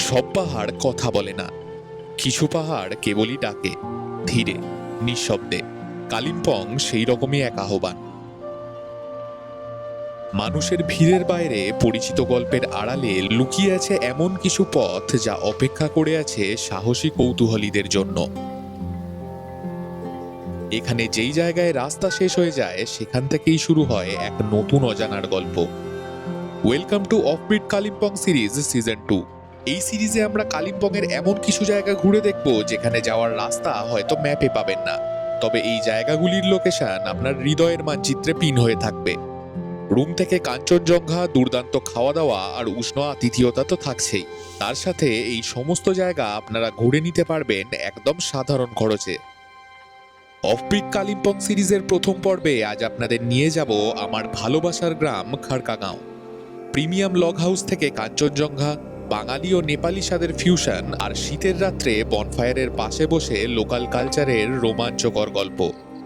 সব পাহাড় কথা বলে না, কিছু পাহাড় কেবলই ডাকে, ধীরে নিঃশব্দে। কালিম্পং সেই রকমই এক আহ্বান। মানুষের ভিড়ের বাইরে পরিচিত গল্পের আড়ালে লুকিয়ে আছে এমন কিছু পথ যা অপেক্ষা করে আছে সাহসী কৌতূহলীদের জন্য। এখানে যেই জায়গায় রাস্তা শেষ হয়ে যায় সেখান থেকেই শুরু হয় এক নতুন অজানার গল্প। Welcome to offbeat Kalimpong series season 2। এই সিরিজে আমরা কালিম্পংয়ের এমন কিছু জায়গা ঘুরে দেখব যেখানে যাওয়ার রাস্তা হয়তো ম্যাপে পাবেন না, তবে এই জায়গাগুলির লোকেশন আপনার হৃদয়ের মানচিত্রে পিন হয়ে থাকবে। রুম থেকে কাঞ্চনজঙ্ঘা, দুর্দান্ত খাওয়া দাওয়া আর উষ্ণ আতিথেয়তা তো থাকছেই, তার সাথে এই সমস্ত জায়গা আপনারা ঘুরে নিতে পারবেন একদম সাধারণ খরচে। অফবিট কালিম্পং সিরিজের প্রথম পর্বে আজ আপনাদের নিয়ে যাব আমার ভালোবাসার গ্রাম খাড়কাগাঁও। প্রিমিয়াম লগ হাউস থেকে কাঞ্চনজঙ্ঘা, বাঙালি ও নেপালি স্বাদের ফিউশন আর শীতের রাত্রে বনফায়ারের পাশে বসে লোকাল কালচারের রোমাঞ্চকর গল্প।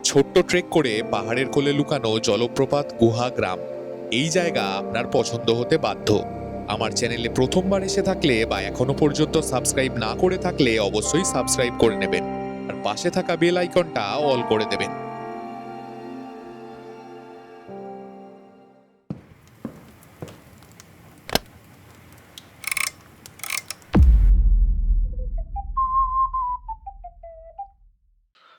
ছোট্ট ট্রেক করে পাহাড়ের কোলে লুকানো জলপ্রপাত, গুহা, গ্রাম, এই জায়গা আপনার পছন্দ হতে বাধ্য। আমার চ্যানেলে প্রথমবার এসে থাকলে বা এখনো পর্যন্ত সাবস্ক্রাইব না করে থাকলে অবশ্যই সাবস্ক্রাইব করে নেবেন আর পাশে থাকা বেল আইকনটা অল করে দেবেন।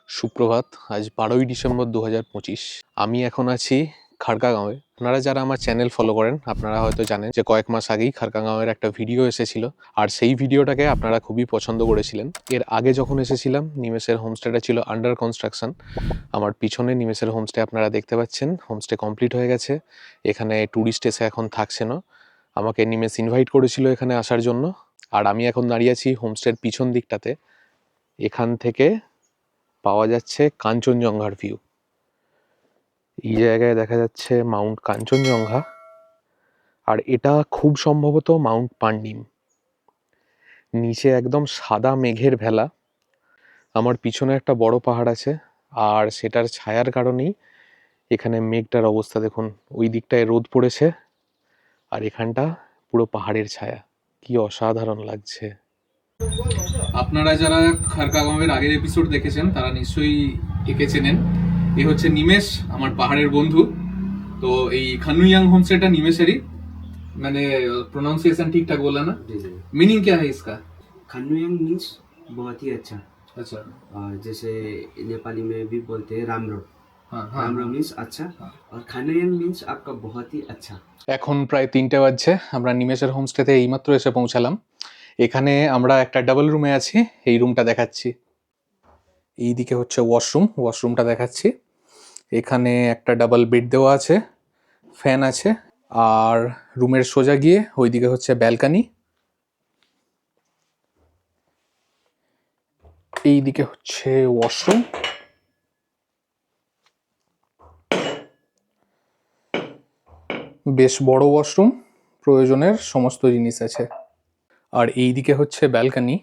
সুপ্রভাত। আজ 12ই ডিসেম্বর 2025। আমি এখন আছি খাড়কাগাঁওয়ে। আপনারা যারা আমার চ্যানেল ফলো করেন আপনারা হয়তো জানেন যে কয়েক মাস আগেই খাড়কাগাঁওয়ের একটা ভিডিও এসেছিল, আর সেই ভিডিওটাকে আপনারা খুবই পছন্দ করেছিলেন। এর আগে যখন এসেছিলাম নিমেষের হোমস্টেটা ছিল আন্ডার কনস্ট্রাকশন। আমার পিছনে নিমেষের হোমস্টে আপনারা দেখতে পাচ্ছেন, হোমস্টে কমপ্লিট হয়ে গেছে। এখানে ট্যুরিস্ট এসে এখন থাকছে না। আমাকে নিমেষ ইনভাইট করেছিল এখানে আসার জন্য, আর আমি এখন দাঁড়িয়ে আছি হোমস্টের পিছন দিকটাতে। এখান থেকে পাওয়া যাচ্ছে কাঞ্চনজঙ্ঘার ভিউ। এই জায়গায় দেখা যাচ্ছে মাউন্ট কাঞ্চনজঙ্ঘা, আর এটা খুব সম্ভবত মাউন্ট পান্ডিম। নিচে একদম সাদা মেঘের ভেলা। আমার পিছনে একটা বড় পাহাড় আছে, আর সেটার ছায়ার কারণেই এখানে মেঘটার অবস্থা দেখুন। ওই দিকটায় রোদ পড়েছে, আর এখানটা পুরো পাহাড়ের ছায়া। কি অসাধারণ লাগছে। আপনারা যারা খাড়কাগাঁওয়ের আগের এপিসোড দেখেছেন তারা নিশ্চয়ই একে চেনেন। এ হচ্ছে নিমেষ, আমার পাহাড়ের বন্ধু। তো এই খানুইয়াং হোমস্টেটা নিমেষেরই, मैंने प्रोनाउंसिएशन ठीक ठाक बोला ना? जी जी। मीनिंग क्या है इसका? खानुयांग मीन्स बहुत ही अच्छा। अच्छा, और जैसे नेपाली में भी बोलते हैं रामरो। हाँ हाँ रामरो मीन्स अच्छा, और खानुयांग मीन्स आपका बहुत ही अच्छा। এখন প্রায় 3টে বাজছে। আমরা নিমেষের হোমস্টেতে এইমাত্র এসে পৌঁছালাম। এখানে আমরা একটা ডাবল রুমে আছি। এই রুমটা দেখাচ্ছি। এই দিকে হচ্ছে ওয়াশরুমটা দেখাচ্ছি। এখানে একটা ডাবল বেড দেওয়া আছে, ফ্যান আছে, আর রুমের সোজা গিয়ে ওইদিকে হচ্ছে ব্যালকানি। এই দিকে হচ্ছে ওয়াশরুম। বেশ বড় ওয়াশরুম, প্রয়োজনের সমস্ত জিনিস আছে। আর এই দিকে হচ্ছে ব্যালকানি।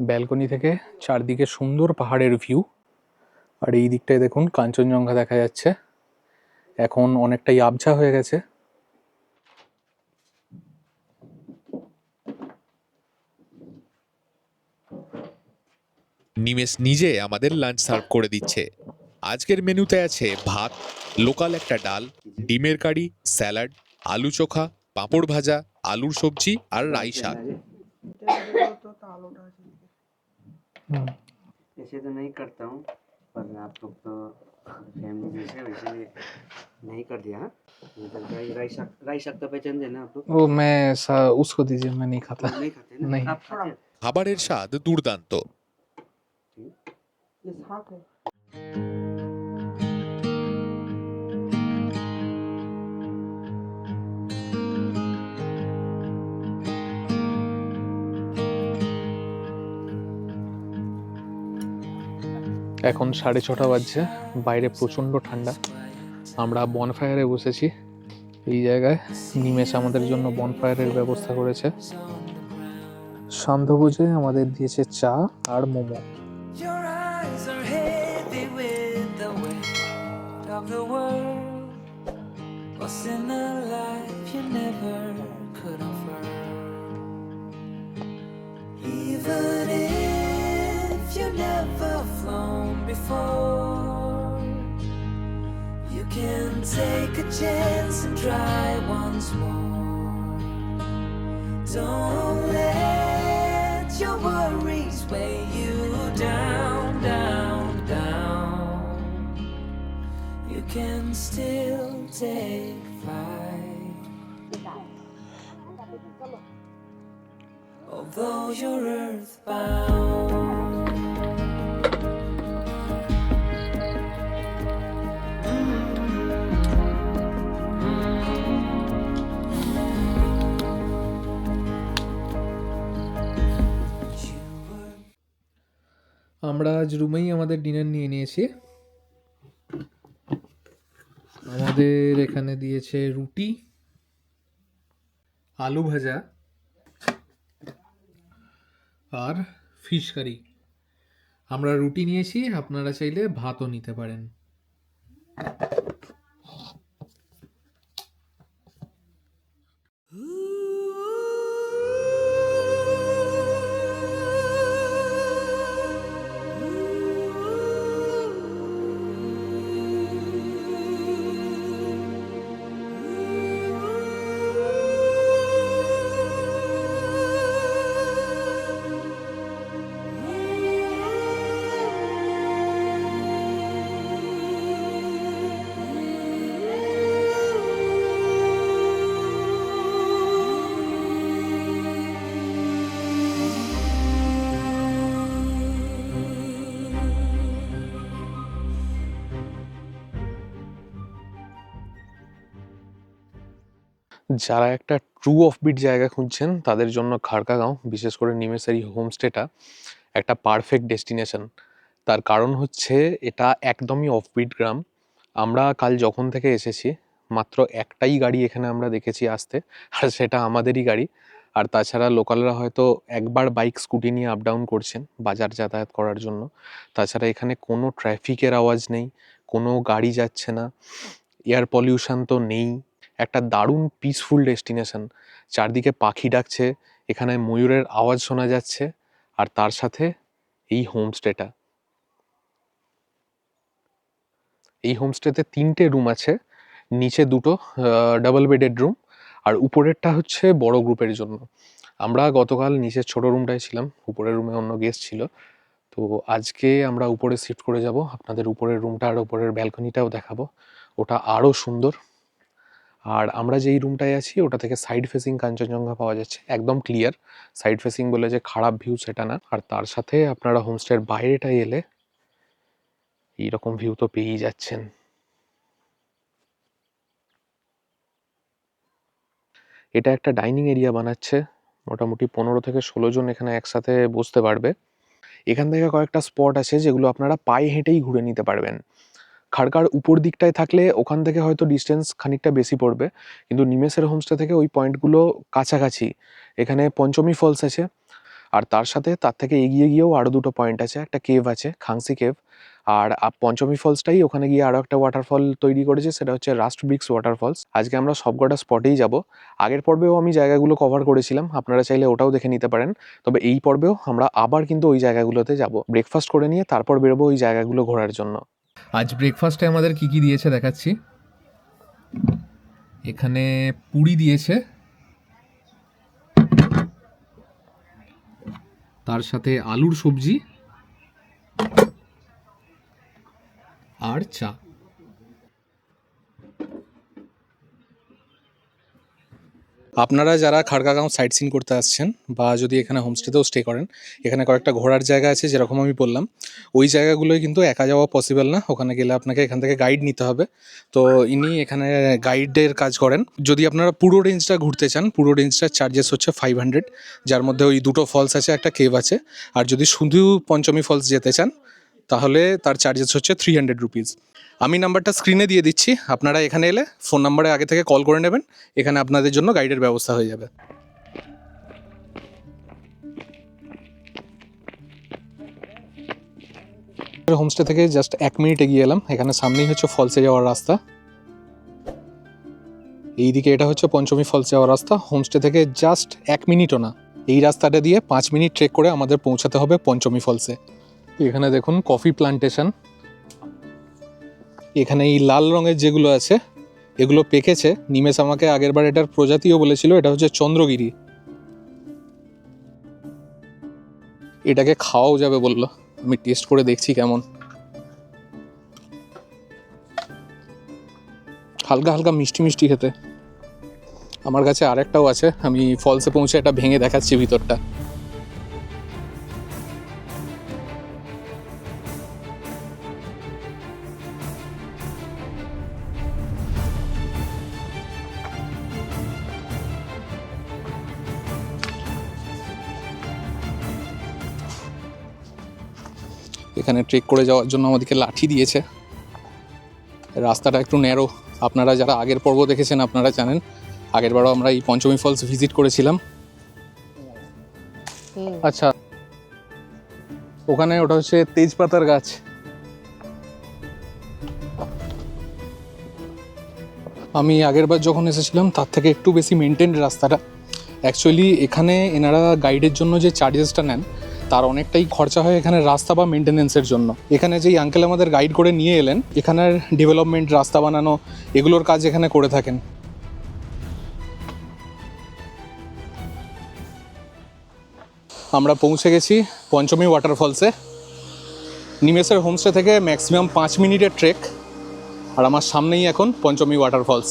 ব্যালকনি থেকে চারদিকে সুন্দর পাহাড়ের ভিউ। আর এই দিকটায় দেখুন কাঞ্চনজঙ্ঘা দেখা যাচ্ছে। এখন অনেকটাই আবছা হয়ে গেছে। নিমেষ নিজে আমাদের লাঞ্চ সার্ভ করে দিচ্ছে। আজকের মেনুতে আছে ভাত, লোকাল একটা ডাল, ডিমের কারি, স্যালাড, আলু চোখা, পাঁপড় ভাজা, আলুর সবজি আর রাই শাক। ऐसे तो नहीं करता हूँ, पर आप लोग तो फैमिली जैसे वैसे नहीं कर दिया। हाँ, मतलब राई शाक तो पहचानते हैं ना आप लोग? ও मैं उसको दीजिए, मैं नहीं खाता। नहीं खाते ना? नहीं। आप खाते हैं? খাবারের স্বাদ দুর্দান্ত। ये शाक है। এখন 6:30 বাজছে। বাইরে প্রচণ্ড ঠান্ডা। আমরা বনফায়ারে বসেছি। এই জায়গায় নিমেষ আমাদের জন্য বনফায়ারের ব্যবস্থা করেছে। সান্ধ্যভোজে আমাদের দিয়েছে চা আর momo. Your eyes are heavy with the weight of the world. else in a life you never could offer. Even if you've never flown before, you can take a chance and try once more. Don't let your worries weigh you down, down, down. You can still take flight, although you're earthbound. আমরা আজ রুমেই আমাদের dinner নিয়ে নিয়েছি। আমাদের এখানে দিয়েছে রুটি, আলু ভাজা আর ফিশ কারি। আমরা রুটি নিয়েছি, আপনারা চাইলে ভাতও নিতে পারেন। যারা একটা ট্রু অফবিট জায়গা খুঁজছেন তাদের জন্য খাড়কাগাঁও, বিশেষ করে নিমেষের এই হোমস্টেটা একটা পারফেক্ট ডেস্টিনেশন। তার কারণ হচ্ছে এটা একদমই অফবিট গ্রাম। আমরা কাল যখন থেকে এসেছি মাত্র একটাই গাড়ি এখানে আমরা দেখেছি আসতে, আর সেটা আমাদেরই গাড়ি। আর তাছাড়া লোকালরা হয়তো একবার বাইক স্কুটি নিয়ে আপ ডাউন করছেন বাজার যাতায়াত করার জন্য। তাছাড়া এখানে কোনো ট্রাফিকের আওয়াজ নেই, কোনো গাড়ি যাচ্ছে না, এয়ার পলিউশন তো নেই। একটা দারুণ পিসফুল ডেস্টিনেশন। চারদিকে পাখি ডাকছে, এখানে ময়ূরের আওয়াজ শোনা যাচ্ছে, আর তার সাথে এই হোমস্টেটা। এই হোমস্টেতে 3টে রুম আছে, নিচে 2টো ডাবল বেডেড রুম, আর উপরেরটা হচ্ছে বড় গ্রুপের জন্য। আমরা গতকাল নিচের ছোট রুমটায় ছিলাম, উপরের রুমে অন্য গেস্ট ছিল। তো আজকে আমরা উপরে শিফট করে যাব, আপনাদের উপরের রুমটা আর উপরের ব্যালকনিটাও দেখাবো, ওটা আরও সুন্দর। আর আমরা যেই রুমটায় আছি ওটা থেকে সাইড ফেসিং কাঞ্চনজঙ্ঘা পাওয়া যাচ্ছে, একদম ক্লিয়ার। সাইড ফেসিং বলে যে খারাপ ভিউ সেটা না। আর তার সাথে আপনারা হোমস্টের বাইরেটায় এলে এইরকম ভিউ তো পেয়েই যাচ্ছেন। এটা একটা ডাইনিং এরিয়া বানাচ্ছে, মোটামুটি 15 থেকে 16 জন এখানে একসাথে বসতে পারবে। এখান থেকে কয়েকটা স্পট আছে যেগুলো আপনারা পায়ে হেঁটেই ঘুরে নিতে পারবেন। খাড়কার উপর দিকটায় থাকলে ওখান থেকে হয়তো ডিস্টেন্স খানিকটা বেশি পড়বে, কিন্তু নিমেষের হোমস্টে থেকে ওই পয়েন্টগুলো কাছাকাছি। এখানে পঞ্চমী ফলস আছে, আর তার সাথে তার থেকে এগিয়ে গিয়েও আরও 2টো পয়েন্ট আছে। একটা কেভ আছে, খাংসি কেভ, আর পঞ্চমী ফলসটাই ওখানে গিয়ে আরও একটা ওয়াটারফল তৈরি করেছে, সেটা হচ্ছে রাস্ট ব্রিক্স ওয়াটারফলস। আজকে আমরা সবকটা স্পটেই যাব। আগের পর্বেও আমি জায়গাগুলো কভার করেছিলাম, আপনারা চাইলে ওটাও দেখে নিতে পারেন। তবে এই পর্বেও আমরা আবার কিন্তু ওই জায়গাগুলোতে যাব। ব্রেকফাস্ট করে নিয়ে তারপর বেরোবো ওই জায়গাগুলো ঘোরার জন্য। আজ ব্রেকফাস্টে আমাদের কি কি দিয়েছে দেখাচ্ছি। এখানে পুরি দিয়েছে, তার সাথে আলুর সবজি আর চা। আপনারা যারা খাড়কাগাঁও সাইট সিন করতে আসছেন বা যদি এখানে হোমস্টেতেও স্টে করেন, এখানে কয়েকটা ঘোরার জায়গা আছে, যেরকম আমি বললাম ওই জায়গাগুলোয় কিন্তু একা যাওয়া পসিবল না। ওখানে গেলে আপনাকে এখান থেকে গাইড নিতে হবে। তো ইনি এখানে গাইডের কাজ করেন। যদি আপনারা পুরো রেঞ্জটা ঘুরতে চান, পুরো রেঞ্জটার চার্জেস হচ্ছে 500, যার মধ্যে ওই 2টো ফলস আছে, একটা কেভ আছে। আর যদি শুধু পঞ্চমী ফলস যেতে চান তাহলে তার চার্জেস হচ্ছে 300 রুপিস। আমি নাম্বারটা স্ক্রিনে দিয়ে দিচ্ছি, আপনারা এখানে এলে ফোন নাম্বারে আগে থেকে কল করে নেবেন, এখানে আপনাদের জন্য গাইডের ব্যবস্থা হয়ে যাবে। হোমস্টে থেকে জাস্ট 1 মিনিট এগিয়ে এলাম, এখানে সামনেই হচ্ছে ফলসে যাওয়ার রাস্তা। এইদিকে এটা হচ্ছে পঞ্চমী ফলস যাওয়ার রাস্তা। হোমস্টে থেকে জাস্ট 1 মিনিটও না, এই রাস্তাটা দিয়ে 5 মিনিট ট্রেক করে আমাদের পৌঁছাতে হবে পঞ্চমী ফলসে। এখানে দেখুন কফি প্লান্টেশন। এখানে এই লাল রঙের যেগুলো আছে এগুলো পেকেছে। নিমেষ আমাকে আগেরবার এটার প্রজাতিও বলেছিল, এটা হচ্ছে চন্দ্রগিরি। এটাকে খাওয়াও যাবে বললো, আমি টেস্ট করে দেখছি কেমন। হালকা হালকা মিষ্টি মিষ্টি খেতে। আমার কাছে আরেকটাও আছে, আমি ফলসে পৌঁছে এটা ভেঙে দেখাচ্ছি ভিতরটা। এখানে ট্রেক করে যাওয়ার জন্য আমাদেরকে লাঠি দিয়েছে। রাস্তাটা একটু ন্যারো, আপনারা যারা আগের পর্ব দেখেছেন আপনারা জানেন। আগেরবারও আমরা এই পঞ্চমী ফলস ভিজিট করেছিলাম। আচ্ছা, ওখানে ওটা হচ্ছে তেজপাতার গাছ। আমি আগেরবার যখন এসেছিলাম তার থেকে একটু বেশি মেনটেন রাস্তাটা। অ্যাকচুয়ালি এখানে এনারা গাইডের জন্য যে চার্জেসটা নেন তার অনেকটাই খরচা হয় এখানে রাস্তা বা মেনটেনেন্সের জন্য। এখানে যেই আঙ্কেল আমাদের গাইড করে নিয়ে এলেন, এখানের ডেভেলপমেন্ট, রাস্তা বানানো, এগুলোর কাজ এখানে করে থাকেন। আমরা পৌঁছে গেছি পঞ্চমী ওয়াটারফলসে। নিমেষের হোমস্টে থেকে ম্যাক্সিমাম 5 মিনিটের ট্রেক, আর আমার সামনেই এখন পঞ্চমী ওয়াটারফলস।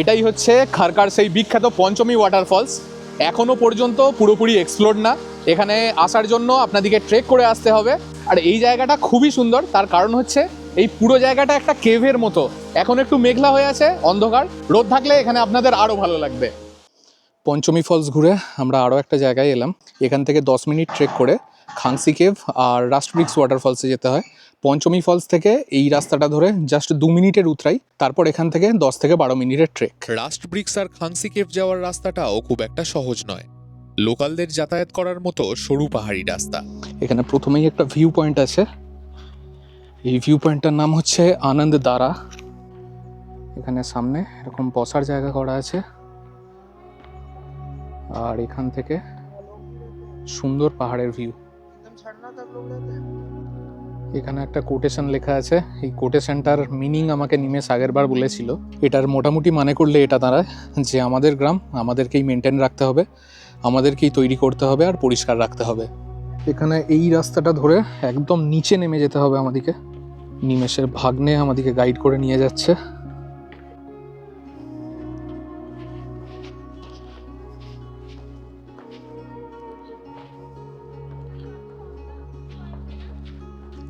এটাই হচ্ছে খারকার সেই বিখ্যাত পঞ্চমী ওয়াটারফলস। এখনও পর্যন্ত পুরোপুরি এক্সপ্লোর না। এখানে আসার জন্য আপনাদেরকে ট্রেক করে আসতে হবে। আর এই জায়গাটা খুবই সুন্দর, তার কারণ হচ্ছে এই পুরো জায়গাটা একটা কেভের মতো। এখন একটু মেঘলা হয়ে আছে, অন্ধকার, রোদ থাকলে এখানে আপনাদের আরও ভালো লাগবে। পঞ্চমী ফলস ঘুরে আমরা আরও একটা জায়গায় এলাম। এখান থেকে 10 মিনিট ট্রেক করে খাংসি কেভ আর রাস্টব্রিক্স ওয়াটারফলসে যেতে হয়। পঞ্চমী ফলস থেকে এই রাস্তাটা ধরে জাস্ট 2 মিনিটের উতরাই, তারপর এখান থেকে 10 থেকে 12 মিনিটের ট্রেক। রাস্ট ব্রিক্স আর খাংসি কেভ যাওয়ার রাস্তাটাও খুব একটা সহজ নয়, লোকালদের যাতায়াত করার মতো সরু পাহাড়ি রাস্তা। এখানে প্রথমেই একটা ভিউ পয়েন্ট আছে। এই ভিউ পয়েন্টটার নাম হচ্ছে আনন্দ দ্বারা। এখানে সামনে এরকম বসার জায়গা করা আছে, আর এখান থেকে সুন্দর পাহাড়ের ভিউ। এখানে একটা কোটেশন লেখা আছে। এই কোটেশনটার মিনিং আমাকে নিমেষ আগেরবার বলেছিল। এটার মোটামুটি মানে করলে এটা দাঁড়ায় যে আমাদের গ্রাম আমাদেরকেই মেনটেন রাখতে হবে, আমাদেরকেই তৈরি করতে হবে আর পরিষ্কার রাখতে হবে। এখানে এই রাস্তাটা ধরে একদম নিচে নেমে যেতে হবে আমাদেরকে। নিমেষের ভাগ্নে আমাদেরকে গাইড করে নিয়ে যাচ্ছে।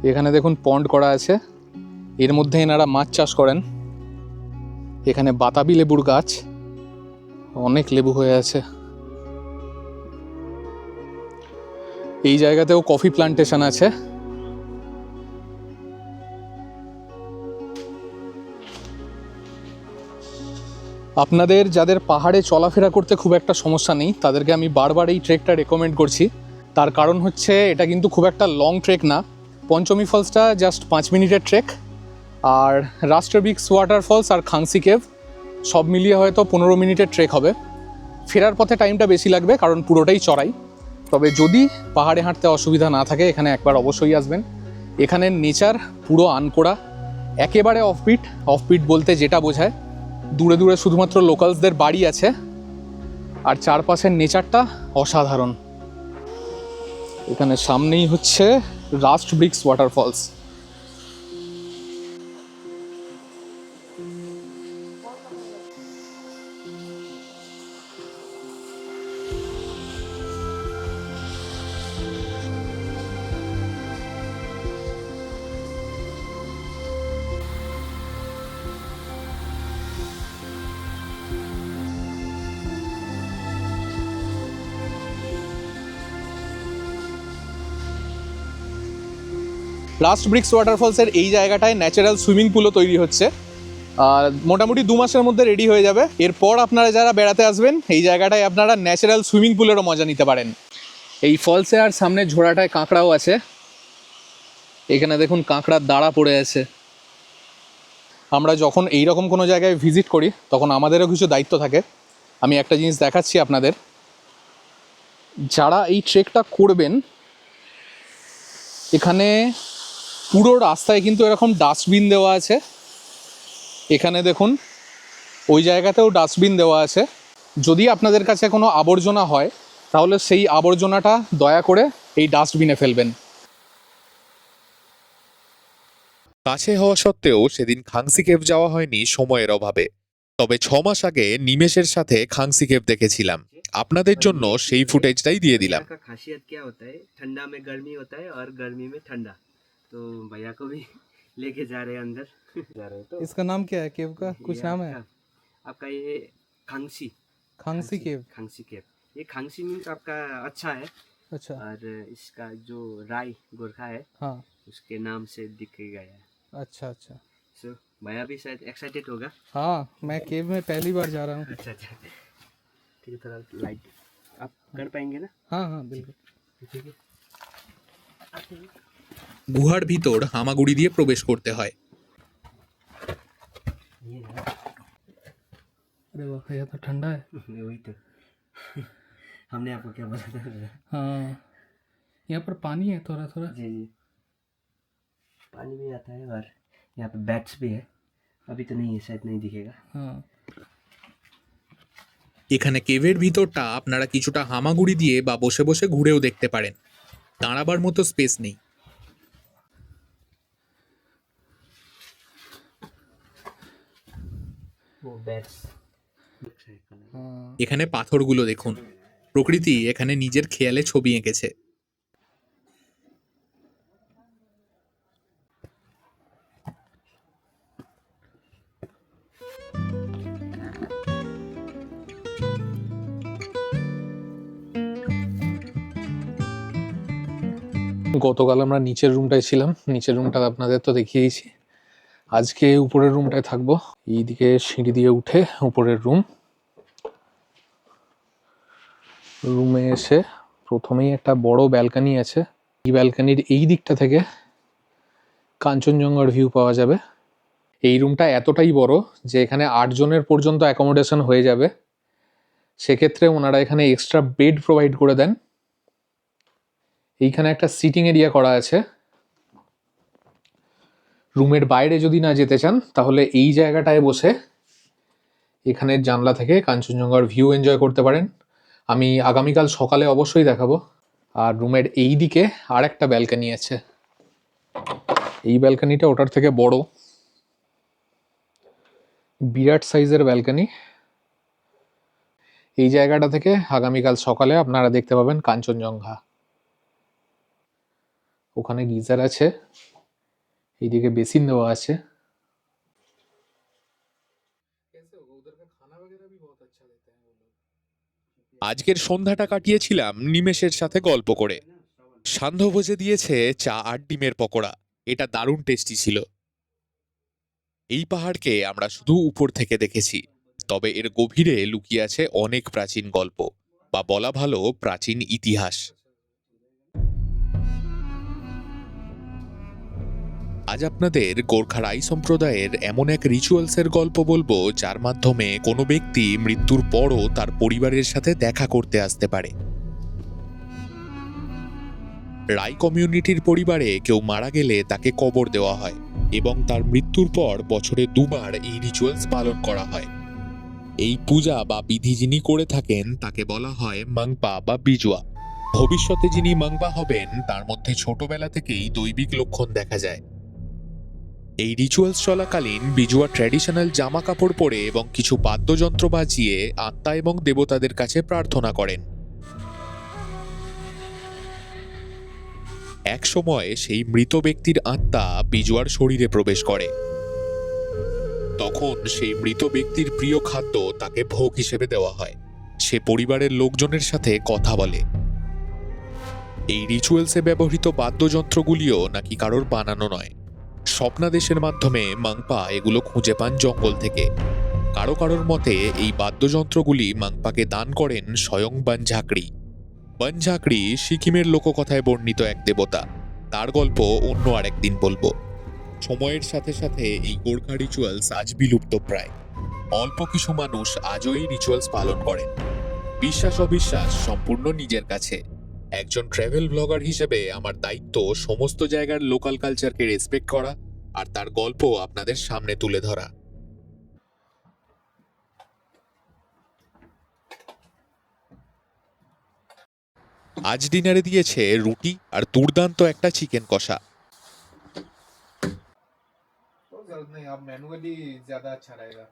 এখানে দেখুন পন্ড করা আছে, এর মধ্যে এনারা মাছ চাষ করেন। এখানে বাতাবি লেবুর গাছ, অনেক লেবু হয়ে আছে। এই জায়গাতেও কফি প্লান্টেশন আছে। আপনাদের যাদের পাহাড়ে চলাফেরা করতে খুব একটা সমস্যা নেই তাদেরকে আমি বারবার এই ট্রেকটা রেকমেন্ড করছি। তার কারণ হচ্ছে এটা কিন্তু খুব একটা লং ট্রেক না। পঞ্চমী ফলসটা জাস্ট 5 মিনিটের ট্রেক, আর রাস্টব্রিক্স ওয়াটারফলস আর খাংসি কেভ সব মিলিয়ে হয়তো 15 মিনিটের ট্রেক হবে। ফেরার পথে টাইমটা বেশি লাগবে কারণ পুরোটাই চড়াই। তবে যদি পাহাড়ে হাঁটতে অসুবিধা না থাকে এখানে একবার অবশ্যই আসবেন। এখানের নেচার পুরো আনকোড়া, একেবারে অফবিট। অফবিট বলতে যেটা বোঝায় দূরে দূরে শুধুমাত্র লোকালসদের বাড়ি আছে, আর চারপাশের নেচারটা অসাধারণ। এখানে সামনেই হচ্ছে রাস্ট ব্রিক্স ওয়াটারফলস। রাস্ট ব্রিক্স ওয়াটারফলসের এই জায়গাটায় ন্যাচারাল সুইমিং পুলও তৈরি হচ্ছে, আর মোটামুটি 2 মাসের মধ্যে রেডি হয়ে যাবে। এরপর আপনারা যারা বেড়াতে আসবেন এই জায়গাটায় আপনারা ন্যাচারাল সুইমিং পুলেরও মজা নিতে পারেন। এই ফলসে আর সামনে ঝোড়াটায় কাঁকড়াও আছে। এখানে দেখুন কাঁকড়ার দাঁড়া পড়ে আছে। আমরা যখন এইরকম কোনো জায়গায় ভিজিট করি তখন আমাদেরও কিছু দায়িত্ব থাকে। আমি একটা জিনিস দেখাচ্ছি আপনাদের। যারা এই ট্রেকটা করবেন, এখানে পুরো রাস্তায় কিন্তু এরকম ডাস্টবিন দেওয়া আছে। এখানে দেখুন ওই জায়গাতেও ডাস্টবিন দেওয়া আছে। যদি আপনাদের কাছে কোনো আবর্জনা হয় তাহলে সেই আবর্জনাটা দয়া করে এই ডাস্টবিনে ফেলবেন। কাছে হওয়া সত্ত্বেও সেদিন খাংসি কেভ যাওয়া হয়নি সময়ের অভাবে। তবে 6 মাস আগে নিমেষের সাথে খাংসি কেভ দেখেছিলাম। আপনাদের জন্য সেই ফুটেজটাই দিয়ে দিলাম। का खासियत क्या होता है, ठंडा में गर्मी होता है और गर्मी में ठंडा। तो भैया को भी लेके जा रहे हैं अंदर। जा रहे हैं तो इसका नाम क्या है केव का? कुछ ये नाम है? आपका ये खांसी खांसी केव। खांसी केव। ये खांसी मीन्स आपका अच्छा है, अच्छा। और इसका जो राय गोरखा है हाँ। उसके नाम से दिखे गया है। अच्छा अच्छा। सो भैया भी शायद एक्साइटेड होगा। हाँ, मैं केव में पहली बार जा रहा हूँ। अच्छा अच्छा, ठीक है। थोड़ा लाइट आप कर पाएंगे ना? हाँ हाँ बिल्कुल। ठीक है। গুহার ভিতর হামাগুড়ি দিয়ে প্রবেশ করতে হয়। ये है। अरे वाह, यह तो ठंडा है। वही तो हमने आपको क्या बोला था? हाँ, यहाँ पर पानी है थोड़ा थोड़ा। जी जी, पानी भी आता है और यहाँ पे बैट्स भी है। अभी तो नहीं है, शायद नहीं दिखेगा। हाँ। এখানে কেভের ভিতরটা আপনারা কিছুটা হামাগুড়ি দিয়ে বা বসে বসে ঘুরেও দেখতে পারেন। দাঁড়াবার মতো স্পেস নেই। वो बैट्स। এখানে পাথরগুলো দেখুন। প্রকৃতি এখানে নিজের খেয়ালে ছবি এঁকেছে। গতকাল আমরা নিচের রুমটায় ছিলাম, নিচের রুমটা আপনাদের তো দেখিয়েছি। আজকে উপরের রুমটায় থাকবো। এইদিকে সিঁড়ি দিয়ে উঠে উপরের রুমে এসে প্রথমেই একটা বড় ব্যালকনি আছে। এই ব্যালকনির এই দিকটা থেকে কাঞ্চনজঙ্ঘার ভিউ পাওয়া যাবে। এই রুমটা এতটাই বড় যে এখানে 8 জনের পর্যন্ত অ্যাকোমোডেশন হয়ে যাবে। সেক্ষেত্রে ওনারা এখানে এক্সট্রা বেড প্রোভাইড করে দেন। এইখানে একটা সিটিং এরিয়া করা আছে। রুমের বাইরে যদি না যেতে চান তাহলে এই জায়গাটায় বসে এখানের জানলা থেকে কাঞ্চনজঙ্ঘার ভিউ এনজয় করতে পারেন। আমি আগামীকাল সকালে অবশ্যই দেখাবো। আর রুমের এই দিকে আর একটা ব্যালকনি আছে। এই ব্যালকনিটা ওটার থেকে বড়, বিরাট সাইজের ব্যালকনি। এই জায়গাটা থেকে আগামীকাল সকালে আপনারা দেখতে পাবেন কাঞ্চনজঙ্ঘা। ওখানে গিজার আছে, এইদিকে বেসিন দেওয়া আছে। আজকের সন্ধ্যাটা কাটিয়েছিলাম নিমেষের সাথে গল্প করে। সান্ধ্যভোজে দিয়েছে চা আর ডিমের পকোড়া। এটা দারুণ টেস্টি ছিল। এই পাহাড়কে আমরা শুধু উপর থেকে দেখেছি, তবে এর গভীরে লুকিয়ে আছে অনেক প্রাচীন গল্প, বা বলা ভালো প্রাচীন ইতিহাস। আজ আপনাদের গোর্খা রাই সম্প্রদায়ের এমন এক রিচুয়ালসের গল্প বলবো যার মাধ্যমে কোনো ব্যক্তি মৃত্যুর পরও তার পরিবারের সাথে দেখা করতে আসতে পারে। রাই কমিউনিটির পরিবারে কেউ মারা গেলে তাকে কবর দেওয়া হয় এবং তার মৃত্যুর পর বছরে 2 বার এই রিচুয়ালস পালন করা হয়। এই পূজা বা বিধি যিনি করে থাকেন তাকে বলা হয় মাংপা বা বিজুয়া। ভবিষ্যতে যিনি মাংপা হবেন তার মধ্যে ছোটবেলা থেকেই দৈবিক লক্ষণ দেখা যায়। এই রিচুয়ালস চলাকালীন বিজুয়া ট্র্যাডিশনাল জামা কাপড় পরে এবং কিছু বাদ্যযন্ত্র বাজিয়ে আত্মা এবং দেবতাদের কাছে প্রার্থনা করেন। এক সময় সেই মৃত ব্যক্তির আত্মা বিজুয়ার শরীরে প্রবেশ করে। তখন সেই মৃত ব্যক্তির প্রিয় খাদ্য তাকে ভোগ হিসেবে দেওয়া হয়। সে পরিবারের লোকজনের সাথে কথা বলে। এই রিচুয়ালসে ব্যবহৃত বাদ্যযন্ত্রগুলিও নাকি কারোর বানানো নয়। স্বপ্নাদেশের মাধ্যমে মাংপা এগুলো খুঁজে পান জঙ্গল থেকে। কারো কারোর মতে এই বাদ্যযন্ত্রগুলি মাংপাকে দান করেন স্বয়ং বানঝাকড়ি। বানঝাকড়ি সিকিমের লোককথায় বর্ণিত এক দেবতা। তার গল্প অন্য আরেকদিন বলবো। সময়ের সাথে সাথে এই গোর্খা রিচুয়ালস আজ বিলুপ্ত প্রায়। অল্প কিছু মানুষ আজও এই রিচুয়ালস পালন করেন। বিশ্বাস অবিশ্বাস সম্পূর্ণ নিজের কাছে। একজন ট্রাভেল ব্লগার হিসেবে আমার দায়িত্ব সমস্ত জায়গার লোকাল কালচারকে রেসপেক্ট করা আর তার গল্প আপনাদের সামনে তুলে ধরা। আজ ডিনারে দিয়েছে রুটি আর দুর্দান্ত একটা চিকেন কষা। नहीं, आप मैनुअली ज्यादा अच्छा रहेगा।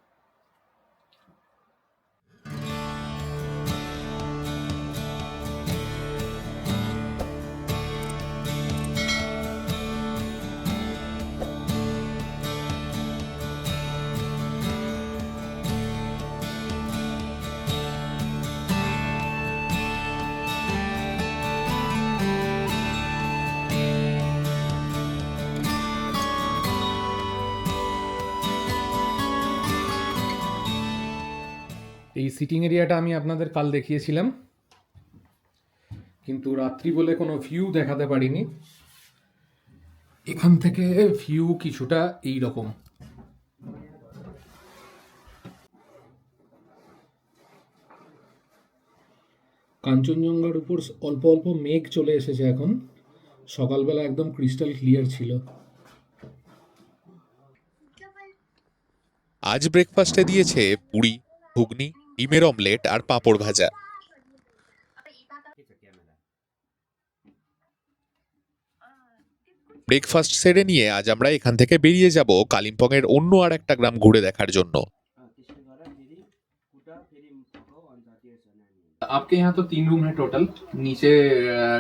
এই সিটিং এরিয়াটা আমি আপনাদের কাল দেখিয়েছিলাম, কিন্তু রাত্রি বলে কোনো ভিউ দেখাতে পারিনি। এখান থেকে ভিউ কিছুটা এই রকম। কাঞ্চনজঙ্ঘার উপর অল্প অল্প মেঘ চলে এসেছে এখন। সকালবেলা একদম ক্রিস্টাল ক্লিয়ার ছিল। আজ ব্রেকফাস্টে দিয়েছে পুরি, ঘুগনি, ডিমের অমলেট আর পাঁপড় ভাজা। ব্রেকফাস্ট সেরে নিয়ে আজ আমরা এখান থেকে বেরিয়ে যাব কালিম্পংয়ের অন্য আর একটা গ্রাম ঘুরে দেখার জন্য। आपके यहाँ तो 3 रूम है टोटल, नीचे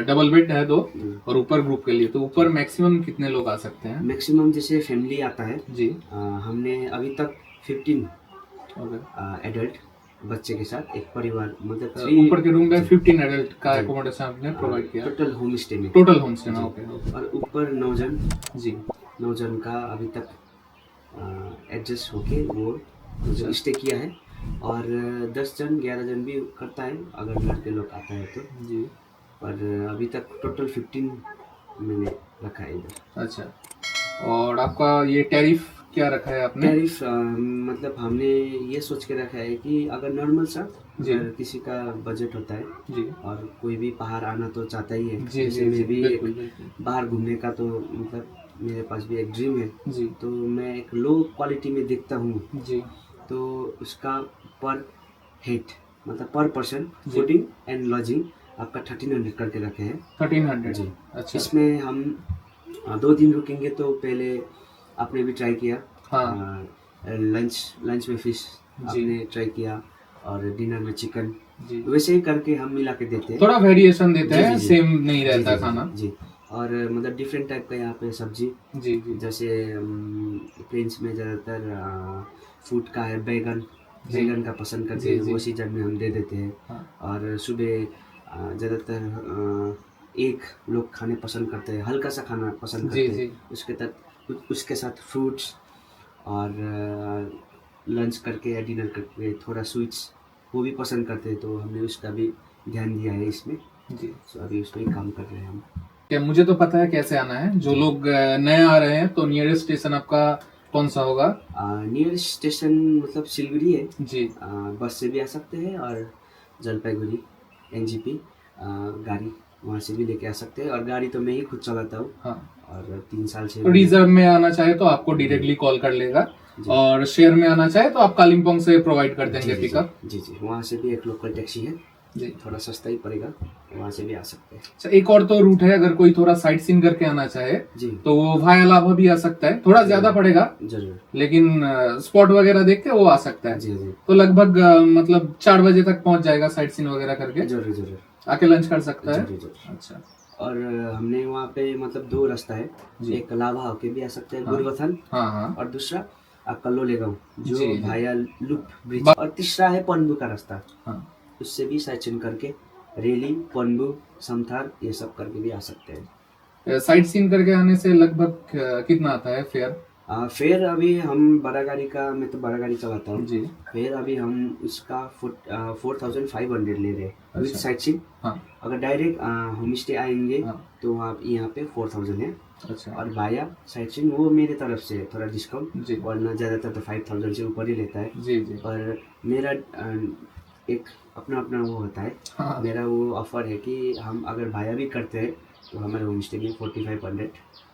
डबल बेड है 2 और ऊपर ग्रुप के लिए। तो ऊपर मैक्सिमम कितने लोग आ सकते हैं? मैक्सिमम जैसे फैमिली आता है जी। हमने अभी तक 15 एडल्ट बच्चे के साथ एक परिवार मतलब ऊपर के रूम में 15 एडल्ट का एकोमोडेशन आपने प्रोवाइड किया। टोटल होम स्टे में टोटल होम स्टे में, ओके। और ऊपर 9 जन जी, 9 जन का अभी तक एडजस्ट होके वो स्टे किया है। और 10 जन 11 जन भी करता है अगर लड़के लोग आता है तो जी। पर अभी तक टोटल 15 मैंने रखा है इधर। अच्छा, और आपका ये टैरिफ क्या रखा है आपने? टैरिफ मतलब हमने ये सोच के रखा है कि अगर नॉर्मल सा जी। अगर किसी का बजट होता है जी और कोई भी बाहर आना तो चाहता ही है, जी जैसे जी मैं जी, भी बिल्कुल बिल्कुल। बाहर घूमने का तो मतलब मेरे पास भी एक ड्रीम है, जी तो मैं एक लो क्वालिटी में देखता हूँ। जी तो उसका पर हेड मतलब पर पर्सन जी। फूडिंग एंड लॉजिंग आपका 1300 करके रखे हैं। 1300 जी। अच्छा। इसमें हम 2 दिन रुकेंगे तो पहले आपने भी ट्राई किया, हाँ लंच में फिश जी। आपने ट्राई किया और डिनर में चिकन, जी, वैसे ही करके हम मिला के देते हैं। थोड़ा वेरिएशन देते जी, हैं, जी, जी। सेम नहीं जी, रहता जी, खाना। जी। और मतलब डिफरेंट टाइप का यहाँ पे सब्जी, जी जी जैसे प्लेन्स में ज़्यादातर फूड का है बैगन, जी। बैगन का पसंद करते जी, हैं, जी। वो सीजन में हम दे देते हैं। हाँ। और सुबह ज़्यादातर एग लोग खाने पसंद करते हैं, हल्का सा खाना पसंद जी, करते जी। हैं। उसके साथ फ्रूट्स और लंच करके या डिनर करके थोड़ा स्वीट्स वो भी पसंद करते हैं, तो हमने उसका भी ध्यान दिया है इसमें। जी। तो अभी उस पर ही काम कर रहे हैं हम। क्या मुझे तो पता है कैसे आना है। जो लोग नए आ रहे हैं तो नियरेस्ट स्टेशन आपका कौन सा होगा? नियरेस्ट स्टेशन मतलब सिलगुड़ी है, जी बस से भी आ सकते हैं और जलपाईगुड़ी NGP गाड़ी वहाँ से भी लेके आ सकते हैं। और गाड़ी तो मैं ही खुद चलाता हूँ हाँ। और 3 साल से तो रिजर्व में आना चाहे तो आपको डायरेक्टली कॉल कर लेगा, और शेयर में आना चाहे तो आप कालिम्पोंग से प्रोवाइड कर देंगे पिकअप। जी जी, वहाँ से भी एक लोकल टैक्सी है जी। थोड़ा सस्ता ही पड़ेगा, वहाँ से भी आ सकते हैं। अच्छा, एक और तो रूट है, अगर कोई थोड़ा साइट सीन करके आना चाहे जी तो वो भाया लाभा भी आ सकता है, थोड़ा ज्यादा पड़ेगा जरूर। लेकिन स्पॉट वगैरह देख के वो आ सकता है। जी जी तो लगभग मतलब 4 बजे तक पहुंच जाएगा साइट सीन वगैरह करके, जरूर जरूर आके लंच कर सकता है। जरूर जरूर। अच्छा, और हमने वहाँ पे मतलब 2 रास्ता है, जी। एक लाभा होके भी आ सकते हैं हाँ। गुरवथन, हाँ हाँ और दूसरा आपका लोलेगांव जो जी, जी। भाया लूप ब्रिज, बा- और तीसरा है पनबू का रास्ता, हाँ। उससे भी साइट सीन करके रेली, पनबू, समथार ये सब करके भी आ सकते हैं। साइट सीन करके आने से लगभग कितना आता है फेयर? फिर अभी हम बड़ा गाड़ी का, मैं तो बड़ा गाड़ी चलाता हूँ, जी। फिर अभी हम उसका 4500 ले रहे हैं विद अच्छा। Sightseeing. हाँ। अगर डायरेक्ट होम स्टे आएंगे हाँ। तो आप यहाँ पे 4000 है, अच्छा और भाया साइट सीन वो मेरे तरफ से थोड़ा डिस्काउंट, जी वरना ज़्यादातर तो 5000 से ऊपर ही लेता है। जी जी। और मेरा एक अपना अपना वो होता है, हाँ। मेरा वो ऑफर है कि हम अगर भाया भी करते हैं तो हमारे होम स्टे में 4500,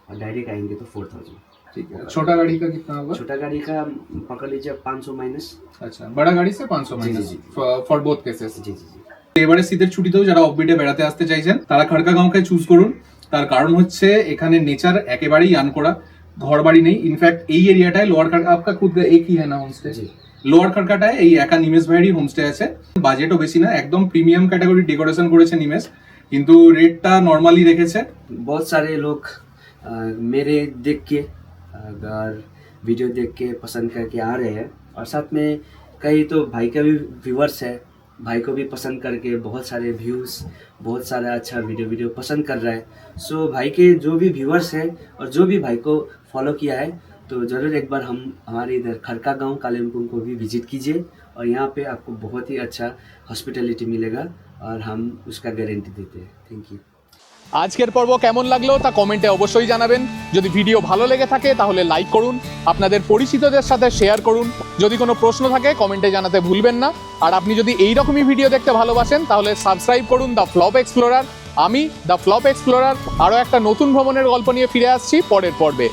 और डायरेक्ट आएंगे तो 4000। ठीक है। छोटा गाड़ी का कितना होगा? छोटा गाड़ी का पकड़ लीजिए 500 माइनस। আচ্ছা, বড় গাড়ি সে 500 জি, মাইনাস জি, জি। For both cases. जी जी जी এবারে শীতের ছুটিতেও যারা অফবিটে বেড়াতে আসতে চাইছেন তারা খাড়কাগাঁওকে চুজ করুন। তার কারণ হচ্ছে এখানে নেচার একেবারেই আনকোড়া, ঘর বাড়ি নেই। ইনফ্যাক্ট এই এরিয়াটায় লোয়ার খাড়কা আপকা খুদ এক ही है ना হোমস্টে, जी লোয়ার খাড়কাটায় এই একা নিমেশ ভাইয়েরই হোমস্টে আছে। বাজেটও বেশি না, একদম প্রিমিয়াম ক্যাটাগরি ডেকোরেশন করেছে নিমেশ, কিন্তু রেটটা নর্মালি রেখেছে। बहुत सारे लोग मेरे देख के अगर वीडियो देख के पसंद करके आ रहे हैं, और साथ में कई तो भाई का भी व्यूअर्स है, भाई को भी पसंद करके बहुत सारे व्यूज़, बहुत सारा अच्छा वीडियो पसंद कर रहा है। सो भाई के जो भी व्यूअर्स हैं और जो भी भाई को फॉलो किया है, तो ज़रूर एक बार हमारे इधर खड़कागांव कालिम्पोंग को भी विजिट कीजिए, और यहाँ पे आपको बहुत ही अच्छा हॉस्पिटैलिटी मिलेगा, और हम उसका गारंटी देते हैं। Thank you. আজকের পর্ব কেমন লাগলো তা কমেন্টে অবশ্যই জানাবেন। যদি ভিডিও ভালো লেগে থাকে তাহলে লাইক করুন, আপনাদের পরিচিতদের সাথে শেয়ার করুন। যদি কোনো প্রশ্ন থাকে কমেন্টে জানাতে ভুলবেন না। আর আপনি যদি এই রকমই ভিডিও দেখতে ভালোবাসেন তাহলে সাবস্ক্রাইব করুন দ্য ফ্লপ এক্সপ্লোরার। আমি দ্য ফ্লপ এক্সপ্লোরার আরও একটা নতুন ভ্রমণের গল্প নিয়ে ফিরে আসছি পরের পর্বে।